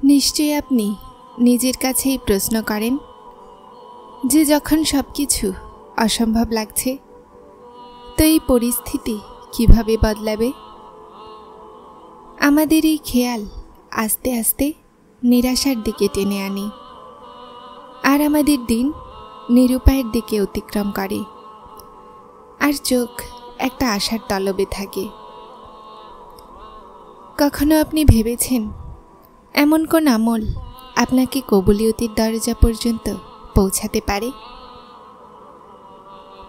নিশ্চয়ই আপনি নিজের কাছেই প্রশ্ন করেন যে যখন সবকিছু অসম্ভব লাগছে তো এই পরিস্থিতি কিভাবে বদলাবে। আমাদের এই খেয়াল আস্তে আস্তে নিরাশার দিকে টেনে আনে আর আমাদের দিন নিরুপায়ের দিকে অতিক্রম করে আর চোখ একটা আশার তলবে থাকে। কখনো আপনি ভেবেছেন এমন কোন আমল আপনাকে কবুলিয়তের দরজা পর্যন্ত পৌঁছাতে পারে?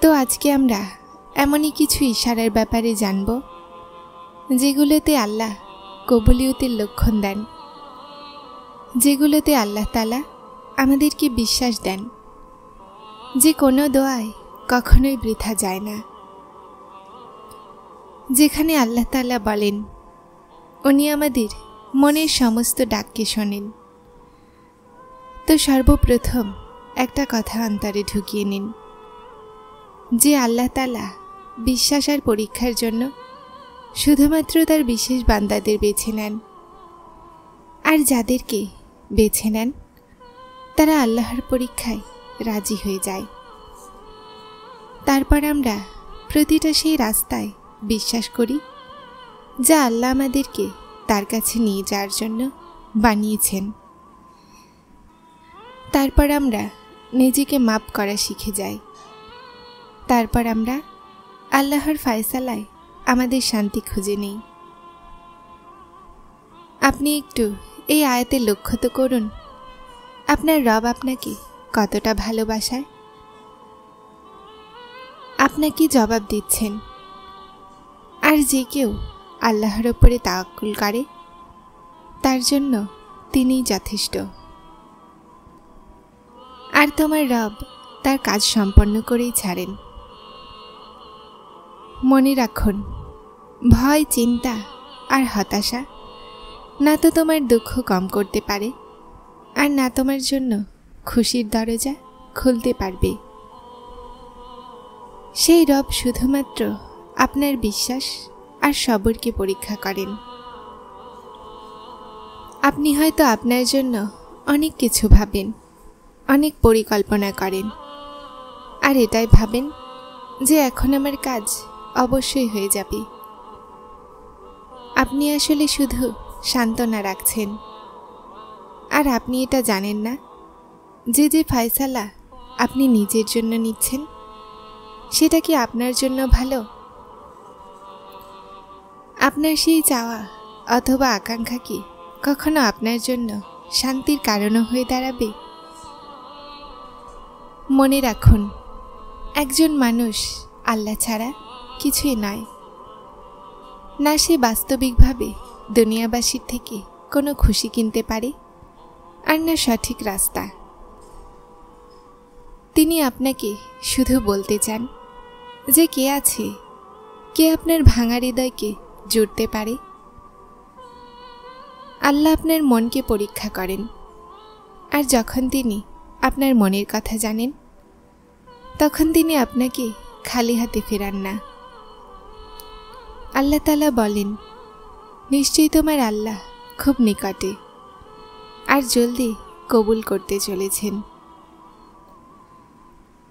তো আজকে আমরা এমনই কিছু ইশারার ব্যাপারে জানব যেগুলোতে আল্লাহ কবুলিয়তের লক্ষণ দেন, যেগুলোতে আল্লাহ তাআলা আমাদেরকে বিশ্বাস দেন যে কোনো দোয়ায় কখনোই বৃথা যায় না, যেখানে আল্লাহ তাআলা বলেন উনি আমাদের মনের সমস্ত ডাককে শোনেন। তো সর্বপ্রথম একটা কথা অন্তরে ঢুকিয়ে নিন যে আল্লাহ তাআলা বিশ্বাস আর পরীক্ষার জন্য শুধুমাত্র তার বিশেষ বান্দাদের বেছে নেন, আর যাদেরকে বেছে নেন তারা আল্লাহর পরীক্ষায় রাজি হয়ে যায়। তারপর আমরা প্রতিটা সেই রাস্তায় বিশ্বাস করি যা আল্লাহ আমাদেরকে তার কাছে নিয়ে যাওয়ার জন্য বানিয়েছেন। তারপর আমরা নিজেকে মাপ করা শিখে যাই। তারপর আমরা আল্লাহর ফয়সালায় আমাদের শান্তি খুঁজে নেই। আপনি একটু এই আয়াতে লক্ষ্য তো করুন আপনার রব আপনাকে কতটা ভালোবাসায়। আপনাকে জবাব দিচ্ছেন, আর যে কেউ আল্লাহর উপরে তাওয়াক্কুল করে তার জন্য তিনিই যথেষ্ট। আর তোমার রব তার কাজ সম্পন্ন করেই ছাড়েন। মনে রাখুন, ভয়, চিন্তা আর হতাশা না তো তোমার দুঃখ কম করতে পারে আর না তোমার জন্য খুশির দরজা খুলতে পারবে। সেই রব শুধুমাত্র আপনার বিশ্বাস আর সবরকে পরীক্ষা করেন। আপনি হয়তো আপনার জন্য অনেক কিছু ভাবেন, অনেক পরিকল্পনা করেন, আর এটাই ভাবেন যে এখন আমার কাজ অবশ্যই হয়ে যাবে। আপনি আসলে শুধু সান্ত্বনা রাখছেন, আর আপনি এটা জানেন না যে যে ফয়সালা আপনি নিজের জন্য নিচ্ছেন সেটা কি আপনার জন্য ভালো। আপনার সেই চাওয়া অথবা আকাঙ্ক্ষা কি কখনো আপনার জন্য শান্তির কারণও হয়ে দাঁড়াবে? মনে রাখুন, একজন মানুষ আল্লাহ ছাড়া কিছুই নয়, না সে বাস্তবিকভাবে দুনিয়াবাসীর থেকে কোনো খুশি কিনতে পারে আর না সঠিক রাস্তা। তিনি আপনাকে শুধু বলতে চান যে কে আছে, কে আপনার ভাঙা হৃদয়কে জুড়তে পারে। আল্লাহ আপনার মনকে পরীক্ষা করেন, আর যখন তিনি আপনার মনের কথা জানেন তখন তিনি আপনাকে খালি হাতে ফেরান না। আল্লাহ তাআলা বলেন, নিশ্চয়ই তোমার আল্লাহ খুব নিকটে আর জলদি কবুল করতে চলেছেন।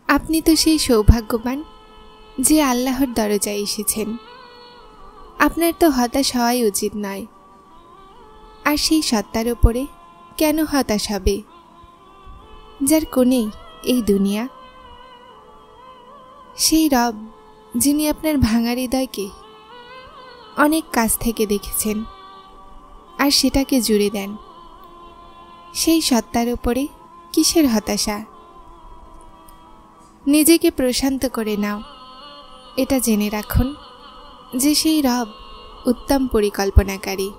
আপনি তো সেই সৌভাগ্যবান যে আল্লাহর দরজায় এসেছেন। আপনার তো হতাশ হওয়াই উচিত নয়। আর সেই সত্তার ওপরে কেন হতাশ হবে যার কোণেই এই দুনিয়া? সেই রব যিনি আপনার ভাঙা হৃদয়কে অনেক কাছ থেকে দেখেছেন আর সেটাকে জুড়ে দেন, সেই সত্তার ওপরে কিসের হতাশা? নিজেকে প্রশান্ত করে নাও। এটা জেনে রাখুন যে সেই রব উত্তম পরিকল্পনাকারী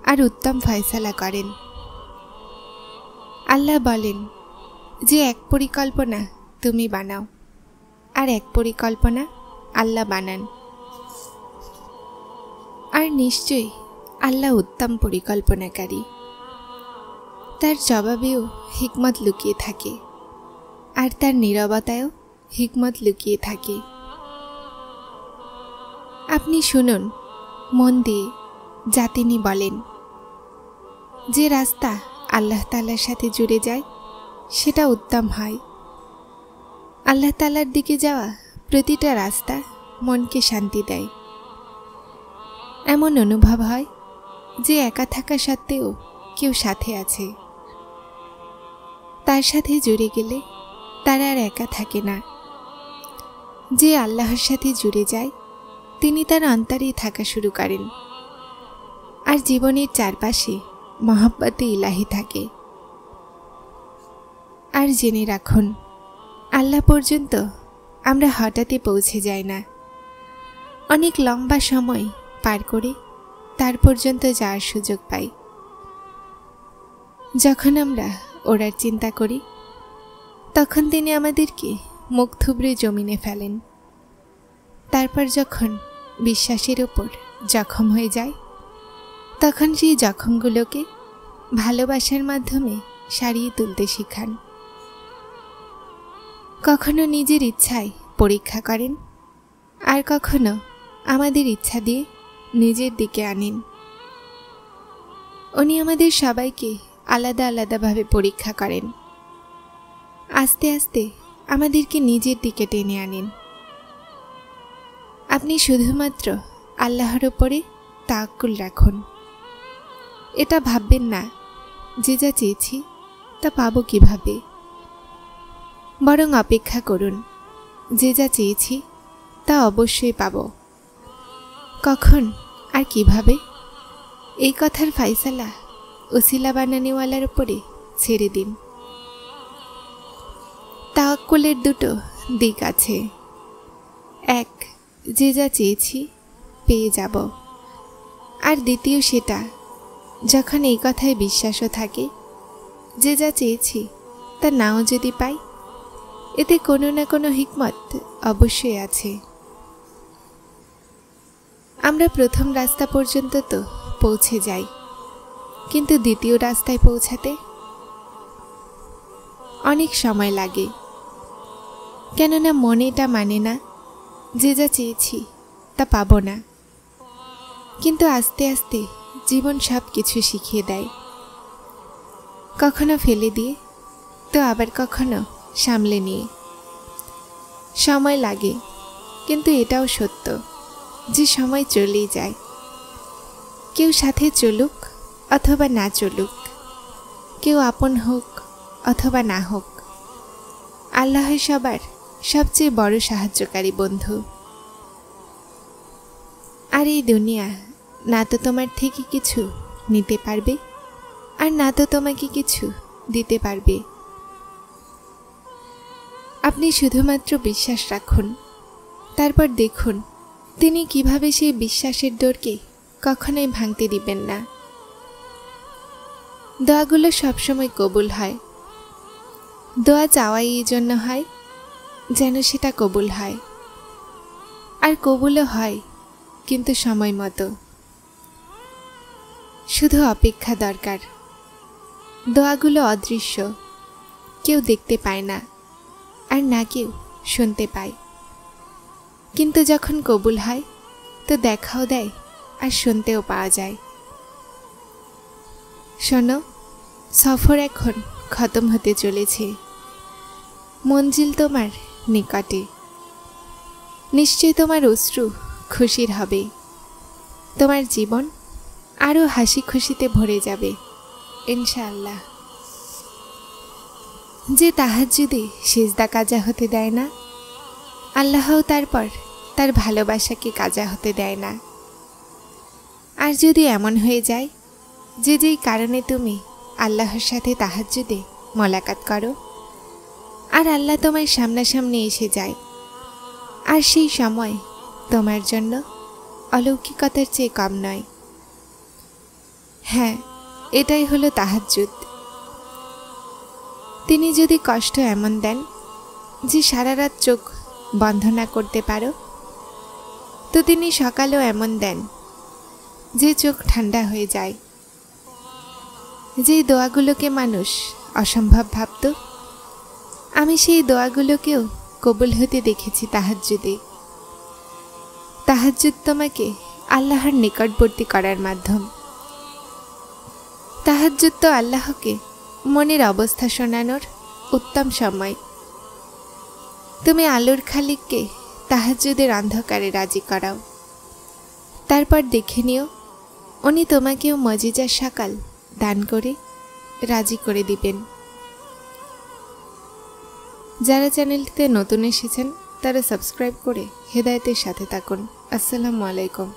আর উত্তম ফয়সালা করেন। আল্লাহ বলেন যে এক পরিকল্পনা তুমি বানাও আর এক পরিকল্পনা আল্লাহ বানান, আর নিশ্চয়ই আল্লাহ উত্তম পরিকল্পনাকারী। তার জবাবেও হিকমত লুকিয়ে থাকে আর তার নীরবতায়ও হিকমত লুকিয়ে থাকে। আপনি শুনুন মন দিয়ে যা তিনি বলেন, যে রাস্তা আল্লাহ তাআলার সাথে জুড়ে যায় সেটা উত্তম হয়। আল্লাহ তাআলার দিকে যাওয়া প্রতিটা রাস্তা মনকে শান্তি দেয়। এমন অনুভব হয় যে একা থাকা সত্ত্বেও কেউ সাথে আছে। তার সাথে জুড়ে গেলে তারা আর একা থাকে না। যে আল্লাহর সাথে জুড়ে যায় তিনি তার অন্তরেই থাকা শুরু করেন, আর জীবনের চারপাশে মহব্বতে ইলাহি থাকে। আর জেনে রাখুন, আল্লাহ পর্যন্ত আমরা হঠাৎই পৌঁছে যাই না। অনেক লম্বা সময় পার করে তার পর্যন্ত যাওয়ার সুযোগ পাই। যখন আমরা ওড়ার চিন্তা করি তখন তিনি আমাদেরকে মুখ থুবড়ে জমিনে ফেলেন। তারপর যখন বিশ্বাসের ওপর জখম হয়ে যায় তখন সেই জখমগুলোকে ভালোবাসার মাধ্যমে সারিয়ে তুলতে শেখান। কখনো নিজের ইচ্ছায় পরীক্ষা করেন, আর কখনো আমাদের ইচ্ছা দিয়ে নিজের দিকে আনেন। উনি আমাদের সবাইকে আলাদা আলাদাভাবে পরীক্ষা করেন, আস্তে আস্তে আমাদেরকে নিজের দিকে টেনে আনেন। আপনি শুধুমাত্র আল্লাহর ওপরে তাওয়াক্কুল রাখুন। এটা ভাববেন না যে যা চেয়েছি তা পাবো কিভাবে, বরং অপেক্ষা করুন যে যা চেয়েছি তা অবশ্যই পাব। কখন আর কিভাবে, এই কথার ফাইসালা ওসিলা বানানেওয়ালার উপরে ছেড়ে দিন। তাওয়াক্কুলের দুটো দিক আছে। এক, যে যা চেয়েছি পেয়ে যাব। আর দ্বিতীয় সেটা যখন এই কথায় বিশ্বাসও থাকে যে যা চেয়েছি তা নাও যদি পাই, এতে কোনো না কোনো হিকমত অবশ্যই আছে। আমরা প্রথম রাস্তা পর্যন্ত তো পৌঁছে যাই, কিন্তু দ্বিতীয় রাস্তায় পৌঁছাতে অনেক সময় লাগে। কেননা মনে এটা মানে না যে যা চেয়েছি তা পাবো না। কিন্তু আস্তে আস্তে জীবন সব কিছু শিখিয়ে দেয়, কখনো ফেলে দিয়ে তো আবার কখনো সামলে নিয়ে। সময় লাগে, কিন্তু এটাও সত্য যে সময় চলেই যায়। কেউ সাথে চলুক অথবা না চলুক, কেউ আপন হোক অথবা না হোক, আল্লাহ সবার সবচেয়ে বড় সাহায্যকারী বন্ধু। আর এই দুনিয়া না তো তোমার থেকে কিছু নিতে পারবে, আর না তো তোমাকে কিছু দিতে পারবে। আপনি শুধুমাত্র বিশ্বাস রাখুন, তারপর দেখুন তিনি কিভাবে সেই বিশ্বাসের ডোরকে কখনোই ভাঙতে দিবেন না। দোয়াগুলো সবসময় কবুল হয়। দোয়া চাওয়াই এই জন্য হয় যেন সেটা কবুল হয়, আর কবুলও হয় কিন্তু সময় মতো। শুধু অপেক্ষা দরকার। দোয়াগুলো অদৃশ্য, কেউ দেখতে পায় না, আর না কেউ শুনতে পায়। কিন্তু যখন কবুল হয় তো দেখাও দেয় আর শুনতেও পাওয়া যায়। শোনো, সফর এখন খতম হতে চলেছে, মঞ্জিল তোমার নিকটে। নিশ্চয় তোমার অশ্রু খুশির হবে, তোমার জীবন আরও হাসি খুশিতে ভরে যাবে ইনশাআল্লাহ। যে তাহাজ্জুদে সিজদা কাজা হতে দেয় না, আল্লাহও তারপর তার ভালোবাসাকে কাজা হতে দেয় না। আর যদি এমন হয়ে যায় যে যেই কারণে তুমি আল্লাহর সাথে তাহাজ্জুদে মোলাকাত করো, আর আল্লাহ তোমার সামনাসামনি এসে যায়, আর সেই সময় তোমার জন্য অলৌকিকতার চেয়ে কম নয়। হ্যাঁ, এটাই হলো তাহাজ্জুদ। তিনি যদি কষ্ট এমন দেন যে সারা রাত চোখ বন্ধ না করতে পারো, তো তিনি সকালেও এমন দেন যে চোখ ঠান্ডা হয়ে যায়। যেই দোয়াগুলোকে মানুষ অসম্ভব ভাবত, আমি সেই দোয়াগুলোকেও কবুল হতে দেখেছি তাহাজ্জুদে। তাহাজ্জুদ তোমাকে আল্লাহর নিকটবর্তী করার মাধ্যম। তাহাজ্জুদ তো আল্লাহকে মনের অবস্থা শোনানোর উত্তম সময়। তুমি আলোর খালিককে তাহাজ্জুদের অন্ধকারে রাজি করাও, তারপর দেখে নিও উনি তোমাকেও মজিজার সকাল দান করে রাজি করে দিবেন। যারা চ্যানেলটিতে নতুন এসেছেন তারা সাবস্ক্রাইব করে হেদায়েতের সাথে থাকুন। আসসালামু আলাইকুম।